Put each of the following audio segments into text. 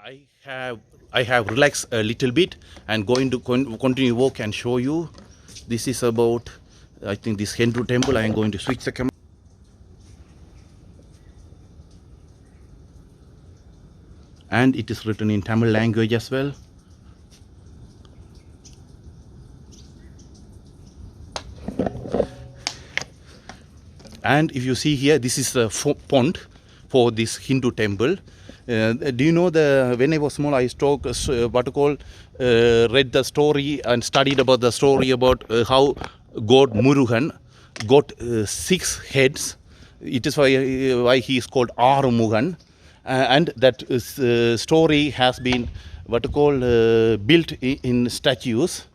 I have relaxed a little bit and going to continue walk and show you. This is about, I think, this Hindu temple. I am going to switch the camera. And it is written in Tamil language as well. And if you see here, this is the pond for this Hindu temple. Do you know, when I was small, I read the story and studied about the story about how God Murugan got 6 heads. It is why he is called Arumugan. And that story has been built in statues.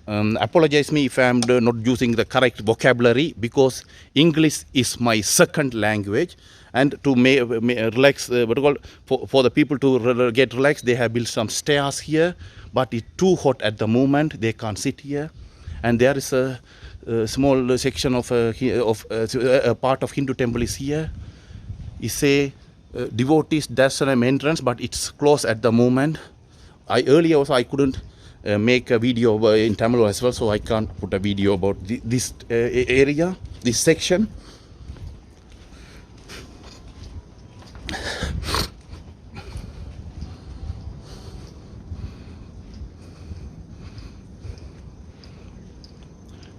Apologize me if I am not using the correct vocabulary, because English is my second language, and to relax, for the people to get relaxed, they have built some stairs here, but it's too hot at the moment, they can't sit here. And there is a small section of a part of Hindu temple is here. It's a devotees Devasthanam entrance, but it's closed at the moment. Earlier also I couldn't make a video in Tamil as well, so I can't put a video about this area, this section.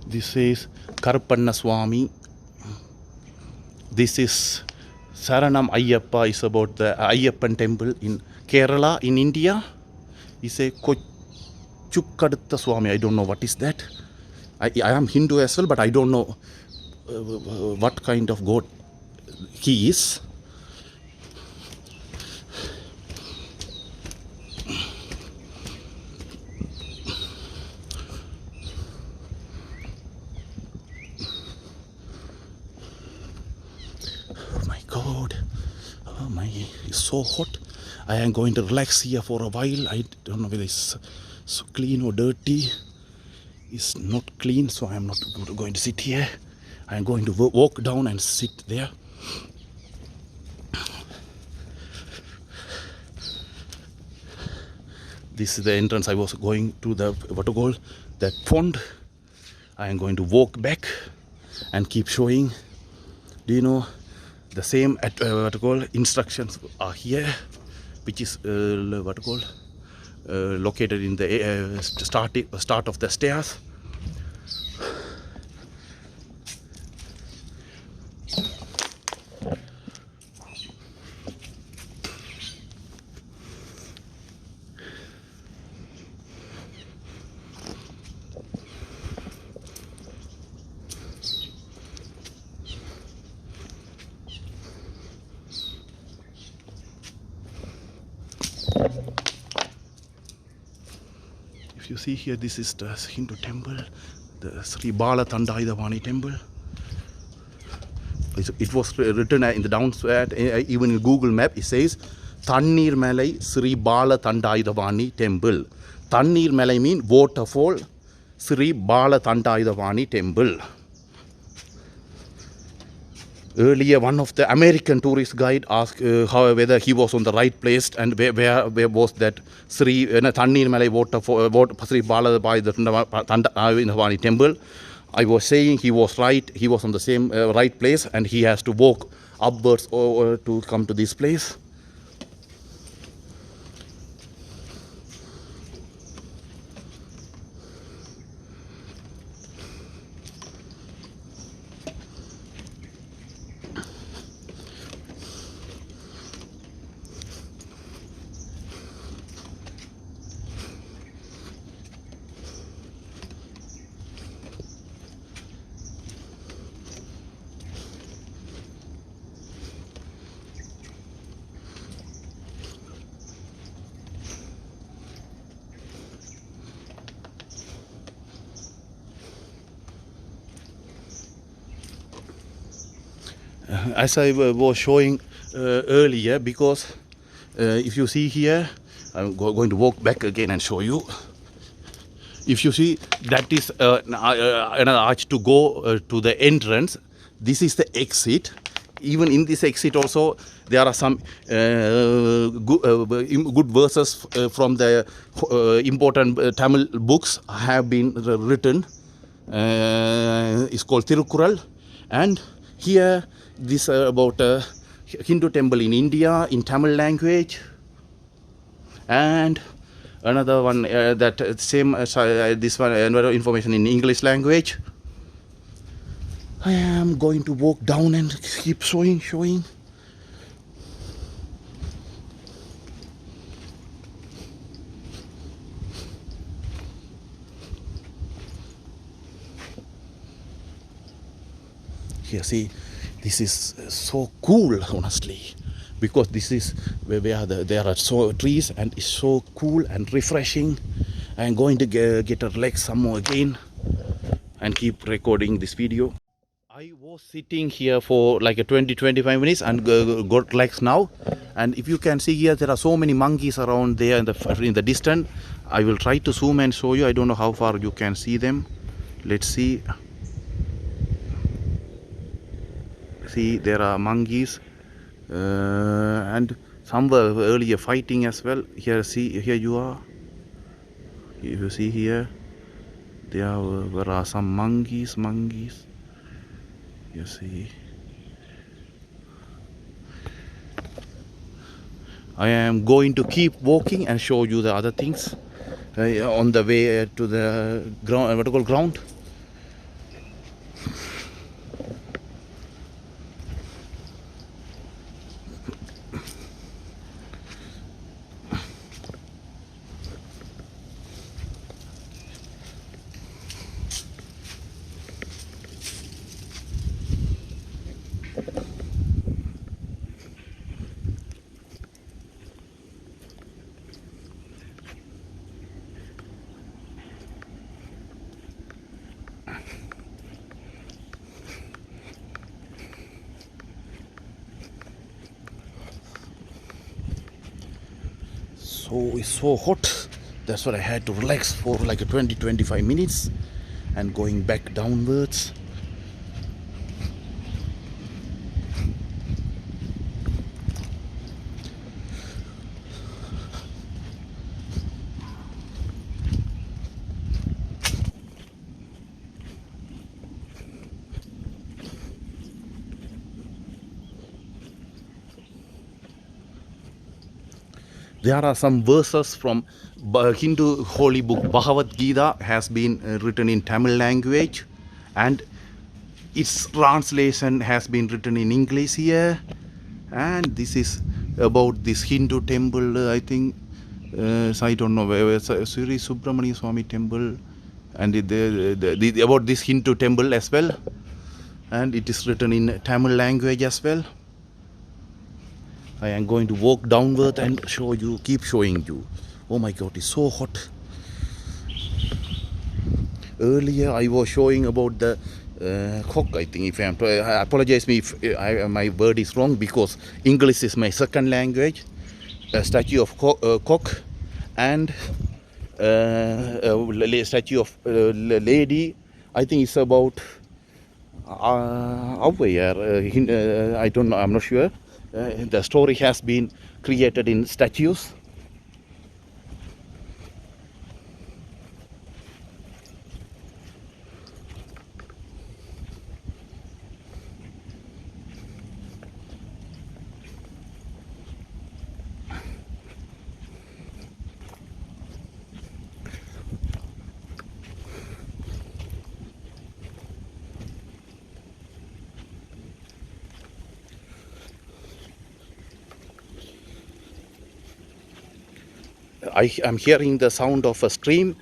This is Karpanna Swami. This is Saranam Ayyappa, is about the Ayyappan temple in Kerala in India. It's a Chukkadatta Swami. I don't know what is that. I am Hindu as well, but I don't know what kind of god he is. Oh my God. Oh my, it's so hot. I am going to relax here for a while. I don't know whether it's so clean or dirty. It's not clean, so I am not going to sit here. I am going to walk down and sit there. This is the entrance. I was going to the that pond. I am going to walk back and keep showing. Do you know, the same instructions are here, which is located in the start of the stairs. If you see here, this is the Hindu temple, the Sree Balathandayuthapani temple. It was written in the downside, even in Google Map, it says Thaneermalai Sree Balathandayuthapani temple. Thaneermalai means waterfall, Sree Balathandayuthapani temple. Earlier, one of the American tourist guide asked whether he was on the right place and where was that Sree Thaneermalai waterfall, Sree Balathandayuthapani temple. I was saying he was right. He was on the same right place, and he has to walk upwards to come to this place. As I was showing earlier, because if you see here, I'm going to walk back again and show you. If you see, that is another arch to go to the entrance. This is the exit. Even in this exit also, There are some good verses from the important Tamil books have been written. It's called Tirukural. And here this about Hindu temple in India in Tamil language. And another one that same this one another information in English language. I am going to walk down and keep showing. Here, see, this is so cool, honestly, because this is where there are so trees and it's so cool and refreshing. I am going to get a relax some more again and keep recording this video. I was sitting here for like a 20-25 minutes and got relaxed now. And if you can see here, there are so many monkeys around there in the distance. I will try to zoom and show you. I don't know how far you can see them. Let's see. See, there are monkeys and some were earlier fighting as well. Here, see, here you are. You see here, there are some monkeys. You see. I am going to keep walking and show you the other things on the way to the ground, vertical ground. So it's so hot, that's what I had to relax for like a 20-25 minutes and going back downwards. There are some verses from Hindu holy book Bhagavad Gita has been written in Tamil language, and its translation has been written in English here. And this is about this Hindu temple, I think, so I don't know where Sri Subramania Swami temple, and about this Hindu temple as well, and it is written in Tamil language as well. I am going to walk downward and show you, keep showing you. Oh my God, it's so hot. Earlier I was showing about the cock, I think. I apologize me if my word is wrong, because English is my second language. A statue of cock and a statue of lady. I think it's about where I don't know, I'm not sure. The story has been created in statues. I am hearing the sound of a stream,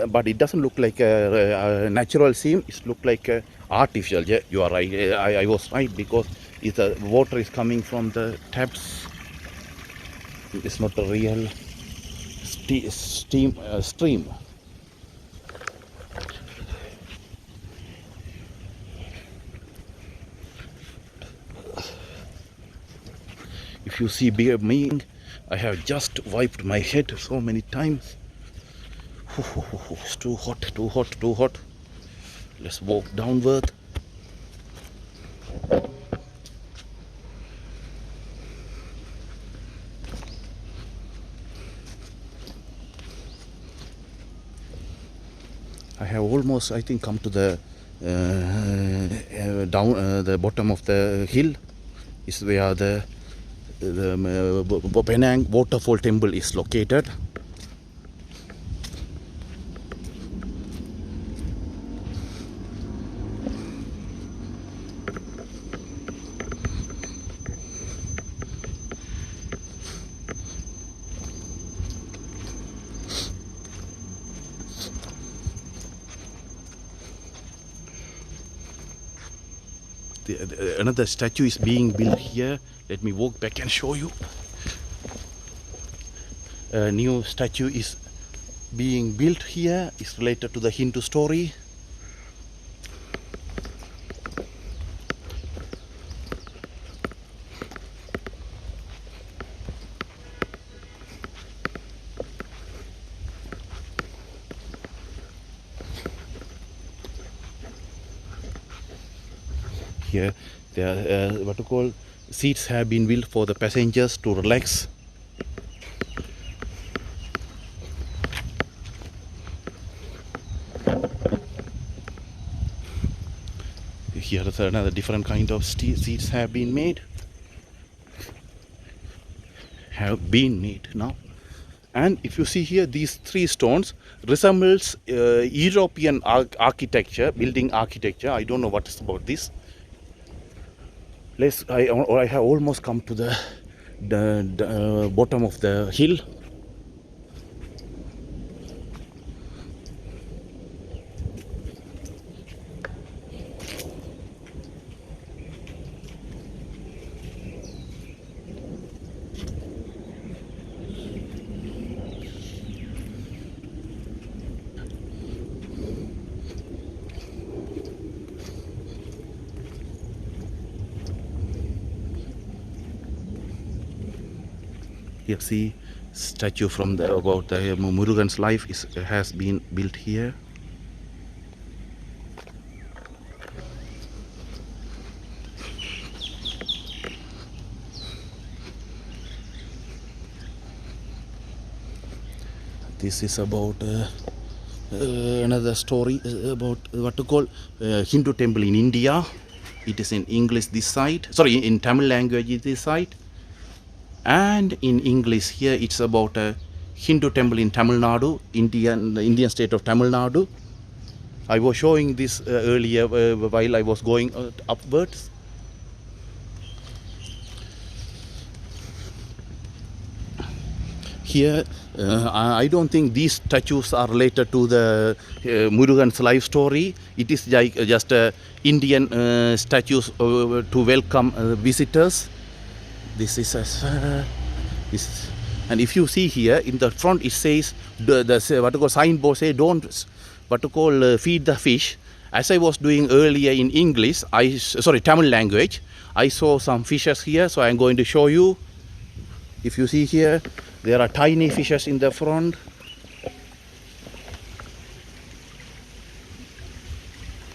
but it doesn't look like a natural stream. It looks like artificial. Yeah, you are right. I was right, because the water is coming from the taps. It's not a real stream. If you see me, I have just wiped my head so many times. It's too hot. Let's walk downward. I have almost, I think, come to the down the bottom of the hill. Is where the Penang Waterfall Temple is located. Another statue is being built here. Let me walk back and show you. A new statue is being built here. It's related to the Hindu story. Here, there are what to call seats have been built for the passengers to relax. Here is another different kind of seats have been made. Now. And if you see here, these three stones resembles European architecture, building architecture. I don't know what is about this. I have almost come to the bottom of the hill. You see statue from about the Murugan's life has been built here. This is about another story about what to call Hindu temple in India. It is in English this side, sorry, in Tamil language this side. And in English here it's about a Hindu temple in Tamil Nadu, the Indian state of Tamil Nadu. I was showing this earlier while I was going upwards. Here I don't think these statues are related to the Murugan's life story. It is like just Indian statues to welcome visitors. This is this, and if you see here in the front, it says the what to call signboard say don't what to call feed the fish. As I was doing earlier in English, Tamil language, I saw some fishes here, so I am going to show you. If you see here, there are tiny fishes in the front.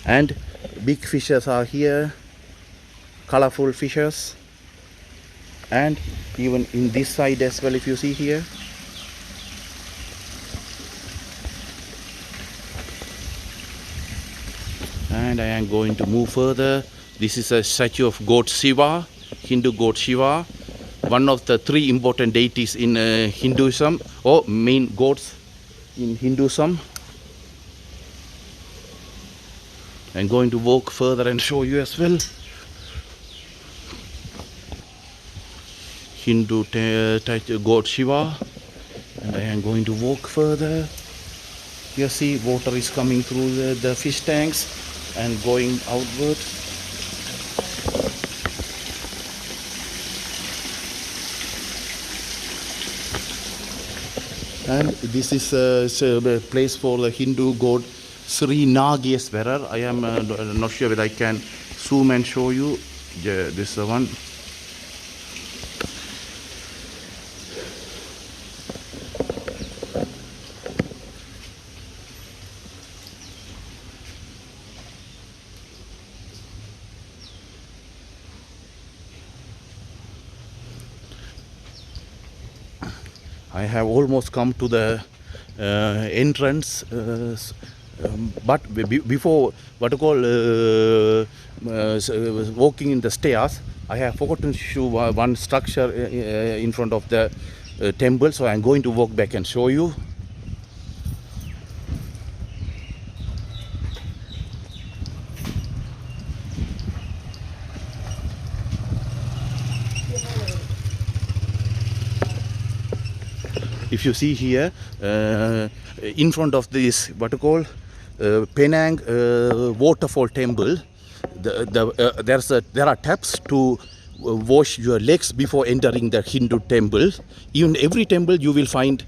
And big fishes are here, colorful fishes. And even in this side as well, if you see here. And I am going to move further. This is a statue of God Shiva, Hindu god Shiva, one of the three important deities in Hinduism, or main gods in Hinduism. I'm going to walk further and show you as well. Hindu god Shiva, and I am going to walk further. You see water is coming through the fish tanks and going outward. And this is a place for the Hindu god Sri Nageswarar. I am not sure whether I can zoom and show you. Yeah, this is the one. I have almost come to the entrance but before what you call walking in the stairs, I have forgotten to show one structure in front of the temple, so I'm going to walk back and show you. If you see here, in front of this what you call Penang Waterfall Temple, there are taps to wash your legs before entering the Hindu temple. Even every temple you will find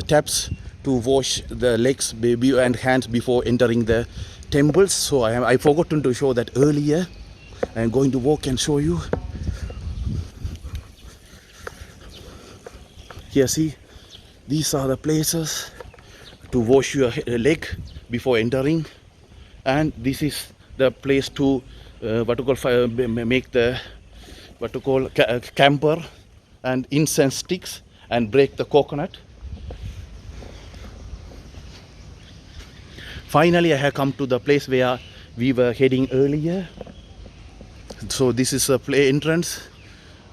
taps to wash the legs and hands before entering the temples. So I forgotten to show that earlier. I am going to walk and show you. Here, see, these are the places to wash your leg before entering, and this is the place to make the camper and incense sticks and break the coconut. Finally, I have come to the place where we were heading earlier. So this is a play entrance.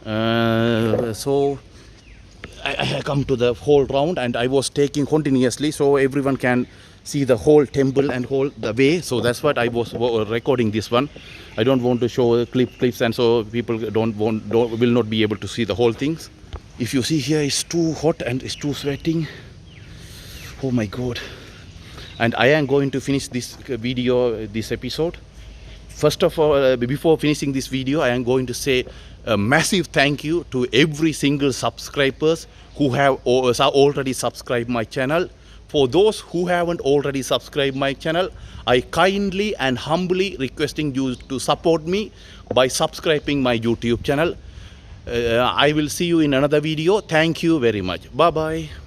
So I have come to the whole round, and I was taking continuously so everyone can see the whole temple and whole the way. So that's what I was recording this one. I don't want to show clips, and so people will not be able to see the whole things. If you see here, it's too hot and it's too sweating. Oh my god. And I am going to finish this video, this episode. First of all, before finishing this video, I am going to say a massive thank you to every single subscribers who have already subscribed my channel. For those who haven't already subscribed my channel, I kindly and humbly requesting you to support me by subscribing my YouTube channel. I will see you in another video. Thank you very much. Bye bye.